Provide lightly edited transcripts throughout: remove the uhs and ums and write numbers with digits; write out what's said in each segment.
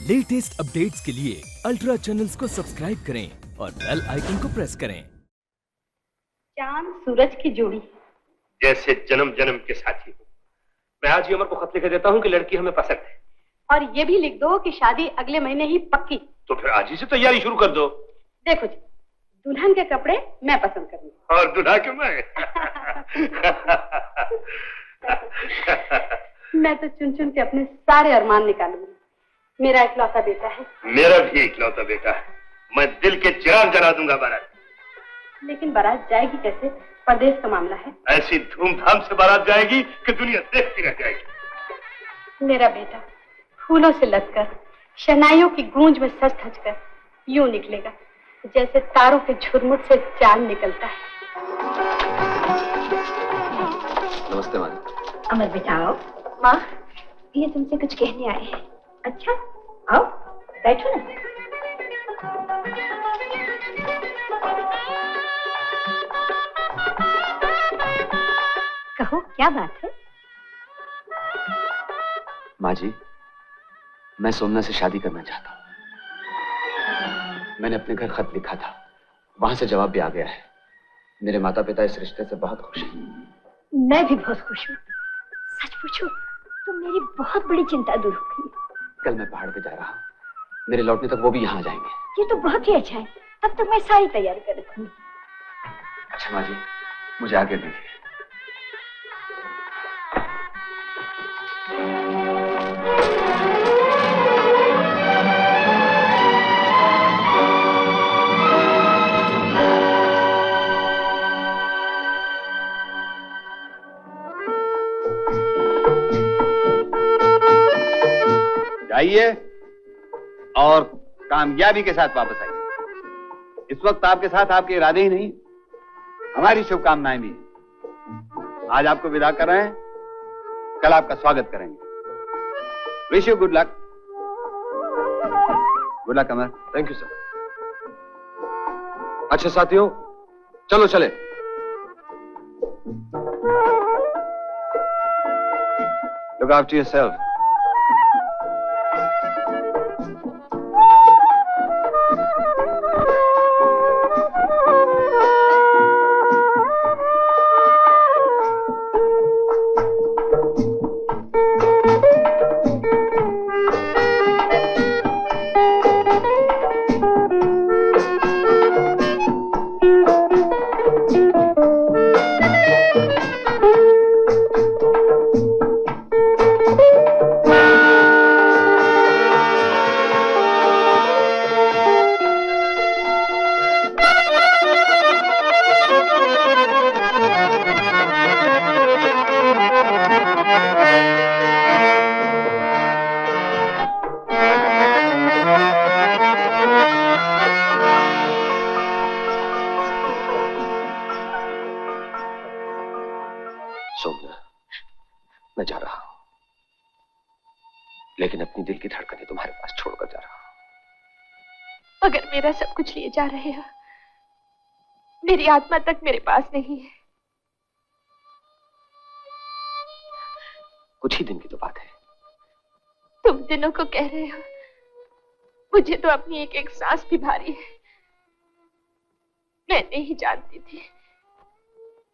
Latest updates के लिए ultra channels को सब्सक्राइब करें और बेल आइकन को प्रेस करें। चांद सूरज की जोड़ी जैसे जन्म जन्म के साथी हो। मैं आज ही अमर को खत लिख देता हूँ कि लड़की हमें पसंद है। और ये भी लिख दो कि शादी अगले महीने ही पक्की। तो फिर आज ही से तैयारी शुरू कर दो। देखो जी, दुल्हन के कपड़े मैं पसंद करूंगी और दूल्हा क्यों मैं? मैं तो चुन चुन के अपने सारे अरमान निकालूंगी। मेरा इकलौता बेटा है। मेरा भी इकलौता बेटा है। मैं दिल के चिराग जला दूंगा बारात। लेकिन बारात जाएगी कैसे? परदेश का मामला है। ऐसी धूमधाम से बारात जाएगी कि दुनिया देखती रह जाएगी। मेरा बेटा फूलों से लदकर शहनाइयों की गूंज में सज धज कर यूं निकलेगा जैसे तारों के झुरमुट से चांद निकलता है। नमस्ते माँ। अमर बेटा आओ। माँ, ये तुमसे कुछ कहने आए हैं। अच्छा, आओ बैठो ना। कहो क्या बात है? माँ जी, मैं सोमना से शादी करना चाहता हूँ। मैंने अपने घर खत लिखा था, वहां से जवाब भी आ गया है। मेरे माता पिता इस रिश्ते से बहुत खुश हैं। मैं भी बहुत खुश हूँ। सच पूछो तो मेरी बहुत बड़ी चिंता दूर हो गई। कल मैं पहाड़ पे जा रहा हूँ, मेरे लौटने तक वो भी यहाँ आ जाएंगे। ये तो बहुत ही अच्छा है। तब तक मैं सारी तैयारी कर रखूंगी। अच्छा माँ जी, मुझे आगे दीजिए। जाइए और कामयाबी के साथ वापस आइए। इस वक्त आपके साथ आपके इरादे ही नहीं, हमारी शुभकामनाएं भी हैं। आज आपको विदा कर रहे हैं, कल आपका स्वागत करेंगे। Wish you good luck. Good luck Amar. Thank you sir. अच्छा साथियों, चलो चले। Look after yourself. सोमना, मैं जा रहा हूं, लेकिन अपनी दिल की धड़कनें तुम्हारे पास छोड़कर जा रहा हूं। अगर मेरा सब कुछ लिए जा रहे हो, मेरी आत्मा तक मेरे पास नहीं है। कुछ ही दिन की तो बात है। तुम दिनों को कह रहे हो, मुझे तो अपनी एक एक सांस भी भारी है। मैं नहीं जानती थी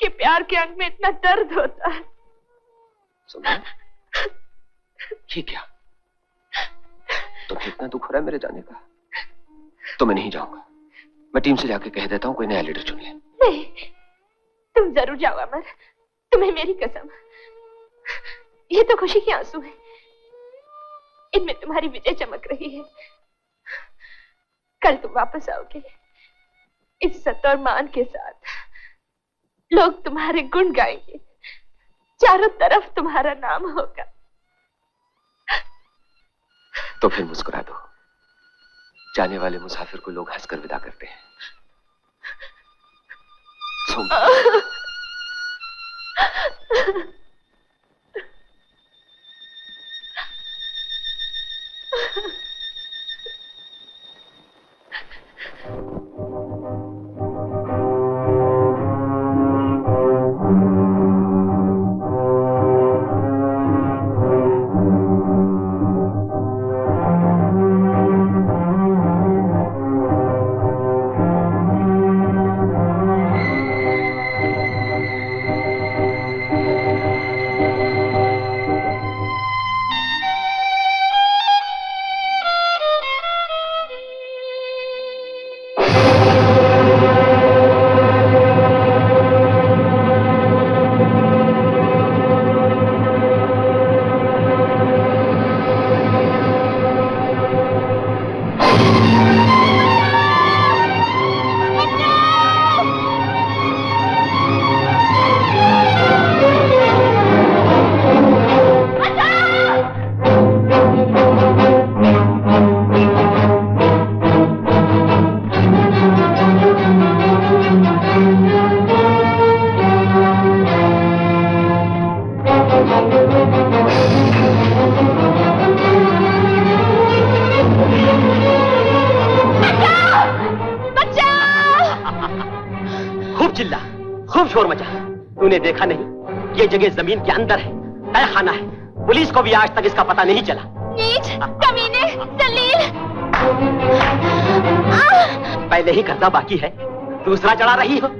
कि प्यार के अंग में इतना दर्द होता है। सुनो, ये क्या? तुम्हें इतना दुख हो रहा है मेरे जाने का? तो मैं नहीं जाऊंगा। मैं टीम से जाके कह देता हूँ कोई नया लीडर चुन ले। नहीं, तुम जरूर जाओ अमर, तुम्हें मेरी कसम। ये तो खुशी के आंसू हैं, इनमें तुम्हारी विजय चमक रही है। कल तुम वापस आओगे इज्जत और मान के साथ। लोग तुम्हारे गुण गाएंगे, चारों तरफ तुम्हारा नाम होगा। तो फिर मुस्कुरा दो। जाने वाले मुसाफिर को लोग हंसकर विदा करते हैं। खूब चिल्ला, खूब शोर मचा। तूने देखा नहीं, ये जगह जमीन के अंदर है, तहखाना है। पुलिस को भी आज तक इसका पता नहीं चला। नीच, कमीने, जलील। पहले ही कर्जा बाकी है, दूसरा चढ़ा रही हो।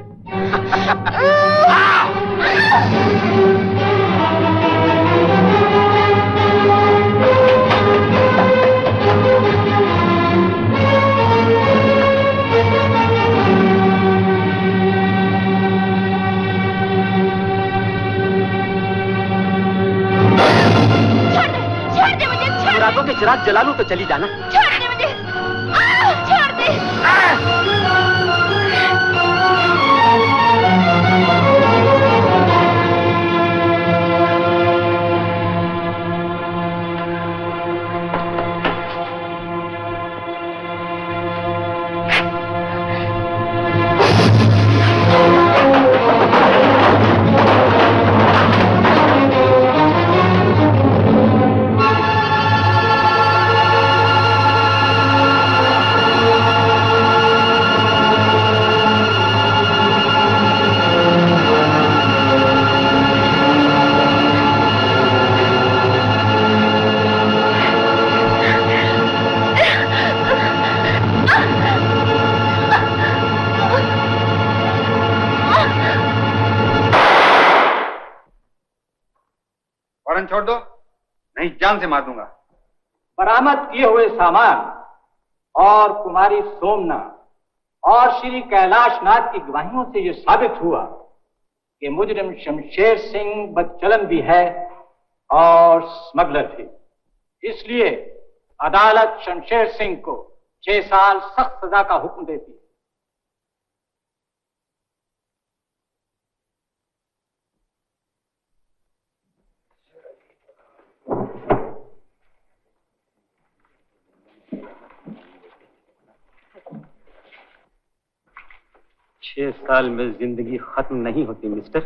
रातों के चिराग जला लूं तो चली जाना। छोड़ दे मुझे, छोड़ दे। छोड़ दो, नहीं जान से मार दूंगा। बरामद किए हुए सामान और कुमारी सोमना और श्री कैलाश नाथ की गवाहियों से यह साबित हुआ कि मुजरिम शमशेर सिंह बदचलन भी है और स्मगलर भी। इसलिए अदालत शमशेर सिंह को 6 साल सख्त सजा का हुक्म देती है। 6 साल में जिंदगी खत्म नहीं होती मिस्टर।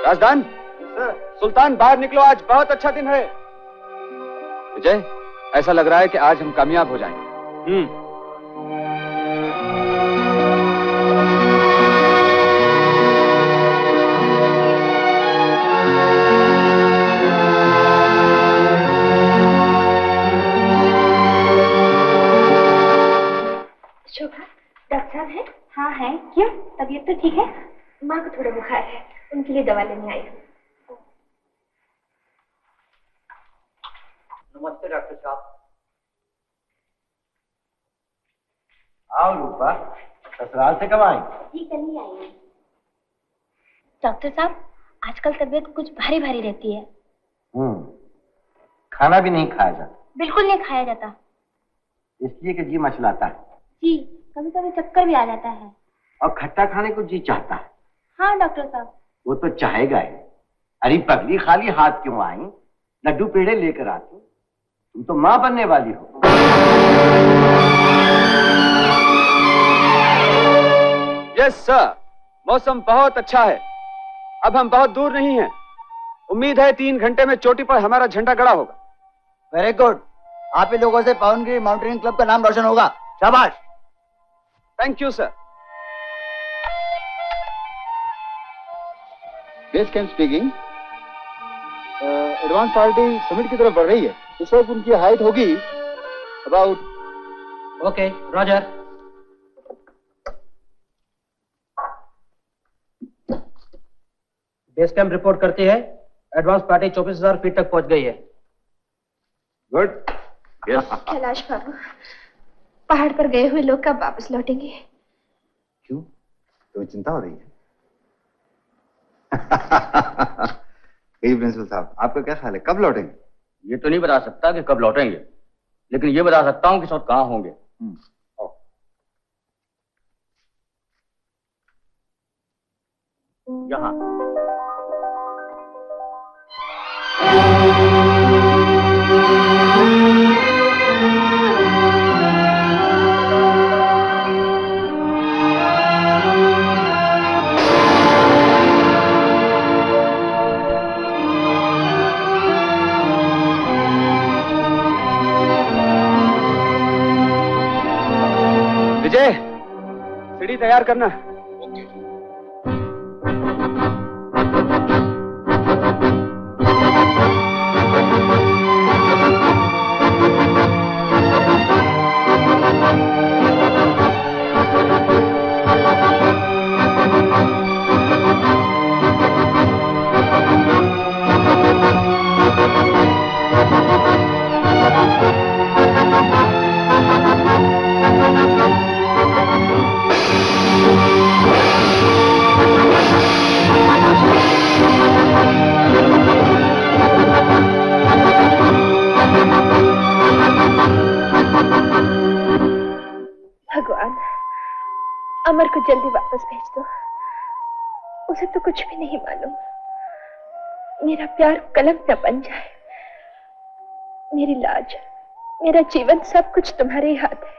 राजदान, सुल्तान बाहर निकलो, आज बहुत अच्छा दिन है। विजय, ऐसा लग रहा है कि आज हम कामयाब हो जाएंगे। शोभा, डॉक्टर साहब है? हाँ है। क्यों, तबीयत तो ठीक है? माँ को थोड़ा बुखार है, उनके लिए दवा लेने आई हूँ। नमस्ते डॉक्टर साहब। आओ रूपा, ससुराल से कब आई? जी कल ही आई है। डॉक्टर साहब, आजकल तबीयत कुछ भारी भारी रहती है। खाना भी नहीं खाया जाता? बिल्कुल नहीं खाया जाता। इसलिए कि जी मचलाता है? जी, कभी कभी चक्कर भी आ जाता है। और खट्टा खाने को जी चाहता है? हाँ डॉक्टर साहब। वो तो चाहेगा ही। अरे पगली, खाली हाथ क्यों आई? लड्डू पेड़े लेकर आती। तुम तो माँ बनने वाली हो। यस सर, मौसम बहुत अच्छा है। अब हम बहुत दूर नहीं हैं। उम्मीद है 3 घंटे में चोटी पर हमारा झंडा गड़ा होगा। Very good. आप ही लोगों से पावनगिरी माउंटेनिंग क्लब का नाम रोशन होगा। शाबाश। Thank you sir. Base camp speaking. Advance party summit की तरफ बढ़ रही है। इस वक्त उनकी हाइट होगी about. Okay Roger. Base camp report करती है एडवांस पार्टी 24,000 फीट तक पहुंच गई है। गुड। यस। कैलाश बाबू, पहाड़ पर गए हुए लोग कब वापस लौटेंगे? क्यों, तुम्हें चिंता हो रही है? प्रिंसिपल साहब, आपका क्या ख्याल है, कब लौटेंगे? ये तो नहीं बता सकता कि कब लौटेंगे, लेकिन ये बता सकता हूं कि इस वक्त कहां होंगे। यहाँ। विजय, सीढ़ी तैयार करना। भगवान, अमर को जल्दी वापस भेज दो। उसे तो कुछ भी नहीं मालूम। मेरा प्यार कलंक न बन जाए। मेरी लाज, मेरा जीवन, सब कुछ तुम्हारे ही हाथ है।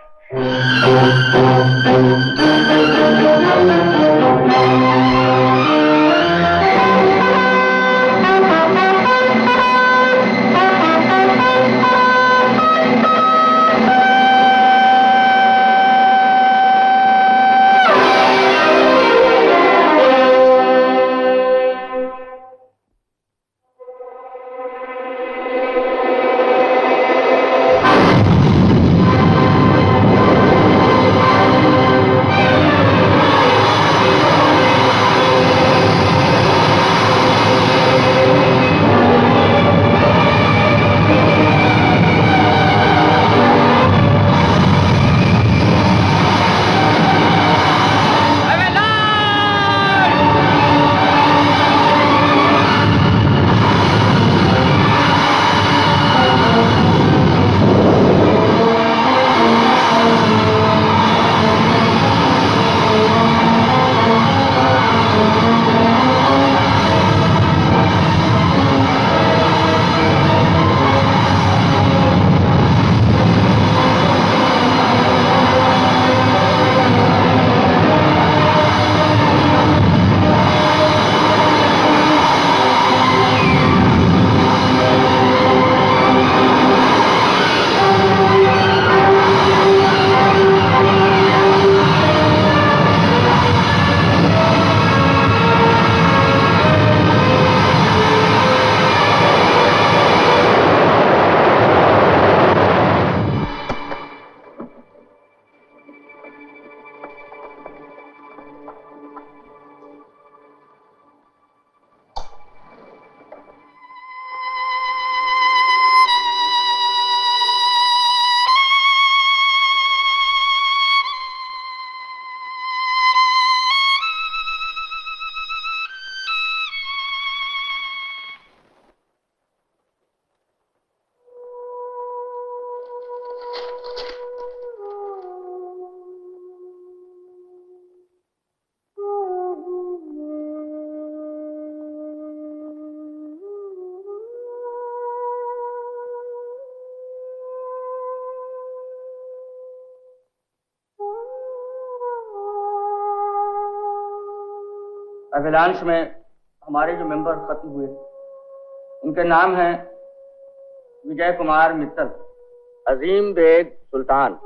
अभिलाष में हमारे जो मेंबर खत्म हुए उनके नाम हैं विजय कुमार मित्तल, अजीम बेग सुल्तान,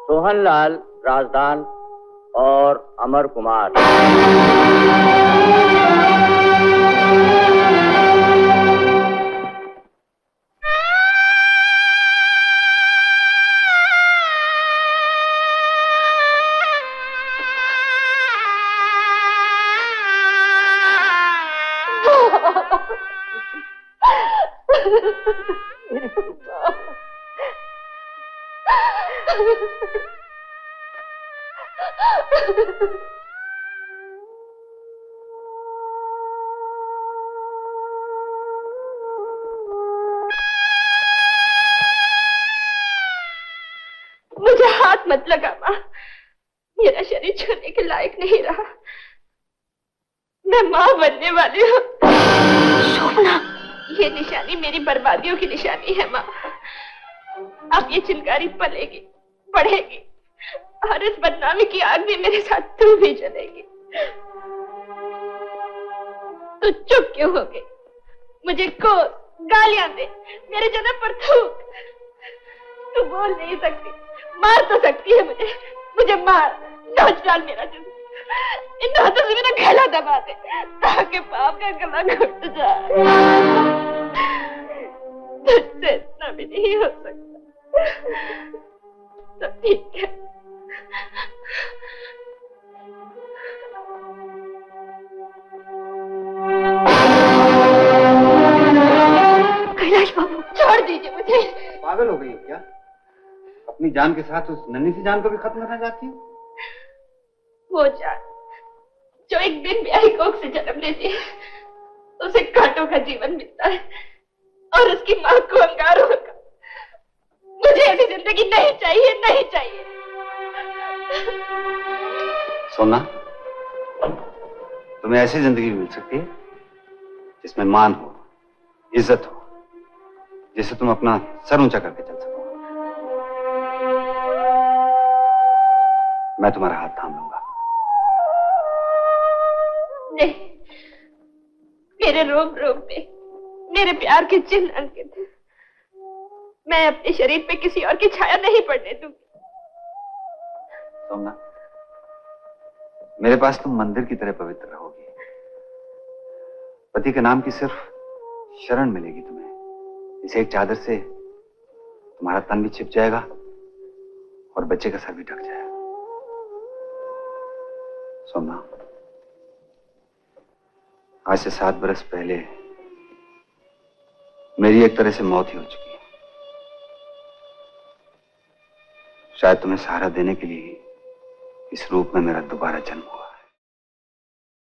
सोहन लाल राजदान और अमर कुमार। मुझे हाथ मत लगा माँ, मेरा शरीर छूने के लायक नहीं रहा। मैं माँ बनने वाली हूँ। शोभना, ये निशानी मेरी बर्बादियों की निशानी है माँ। अब ये चिंगारी पलेगी, बढ़ेगी और इस बदनामी की आग में मेरे साथ तू भी जलेगी। तू चुप क्यों हो गई? मुझे कोस, गालियां दे, मेरे जन्म पर थूक। तू बोल नहीं सकती, मार तो सकती है मुझे, मुझे मार, नोच डाल मेरा जिस्म। इन हाथों से मेरा गला दबा दे ताकि पाप का गला घुट जाए। तुझसे इतना भी नहीं हो सकता। तो ठीक है। कैलाश बाबू, छोड़ दीजिए मुझे। पागल हो गई हो क्या? अपनी जान के साथ उस नन्ही सी जान को भी खत्म करना चाहती हो? वो जान जो एक दिन ब्याही कोख से जन्म लेती है, उसे कांटों का जीवन मिलता है और उसकी मां को अंगारों का। मुझे ऐसी जिंदगी नहीं चाहिए, नहीं चाहिए। सोना, तुम्हें ऐसी जिंदगी मिल सकती है जिसमें मान हो, इज्जत हो, जिससे तुम अपना सर ऊंचा करके चल सको। मैं तुम्हारा हाथ थाम लूंगा। नहीं, मेरे रोम रोम पे मेरे प्यार के चिन्ह अंकित हैं। मैं अपने शरीर पे किसी और की छाया नहीं पड़ने दूंगी। सोमना, मेरे पास तुम मंदिर की तरह पवित्र रहोगी। पति के नाम की सिर्फ शरण मिलेगी तुम्हें। इस एक चादर से तुम्हारा तन भी छिप जाएगा और बच्चे का सर भी ढक जाएगा। सोमना, आज से 7 बरस पहले मेरी एक तरह से मौत ही हो चुकी है। शायद तुम्हें सहारा देने के लिए इस रूप में मेरा दोबारा जन्म हुआ।